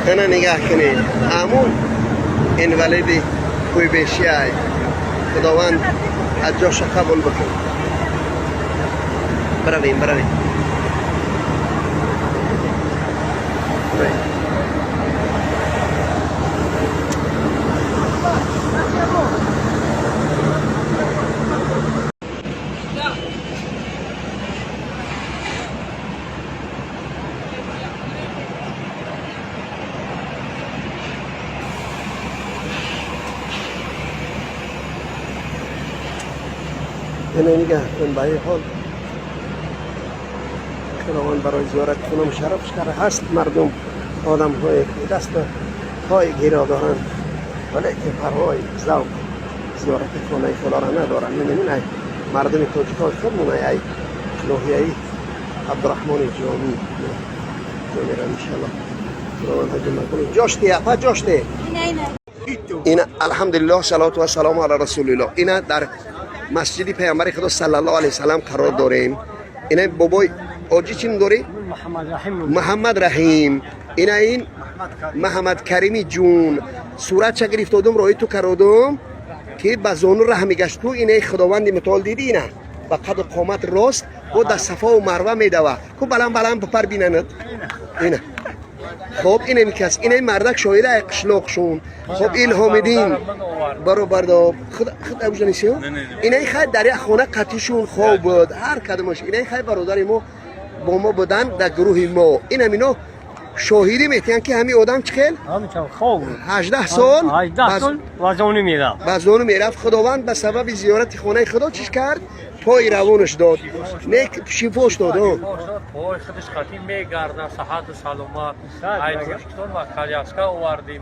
اینا نگاه کنید همون انولیدی کوی بیشی های خداوند از جاش قبول بکن. برویم اینا نگاه کن به این حال خداوند برای زیارت کنم شرفش کرده هست. مردم آدم های دست های گیرا دارن ولی که پرهای ذوق زیارت خانه خدا را ندارن. می‌بینین ای مردم تاجیکان خودمون ای ناحیه عبدالرحمن جامی جامیرم انشالله خداوند هجمه کنه. جاشتی اپا جاشتی اینا الحمدلله صلوات و سلام علی رسول الله. اینا در مسجد پیامبر خدا صلی الله علیه و سلام قرار داریم. اینا بابای اوجی چیم داری؟ محمد رحیم. اینا این محمد کریمی جون صورت چه گرفتادم روی تو کردم که با زانو رحمی گشت تو. اینا خداوند متعال دیدی اینا با قد و قامت راست و در صفا و مروه میدوه که بلند بپر بینند اینا. خب اینه میکس اینه مردک شاید اقشلاقشون خب الهام دین برابر دا خود اوجانیسیو اینه خیلی در یک خانه قطیشون خواب بود هر کدومش. اینه خیلی برادر ما با ما بودن در گروه ما. این همینو شاهدی میتین که همین آدم چخیل 18 سال وزانو میرفت. خداوند به سبب زیارت خانه خدا چیش کرد؟ پای روانش داد نیک شفاش داد. پای خودش خطی میگرده صحت و سلامت. ای دکتر و کالیاسکا آوردیم.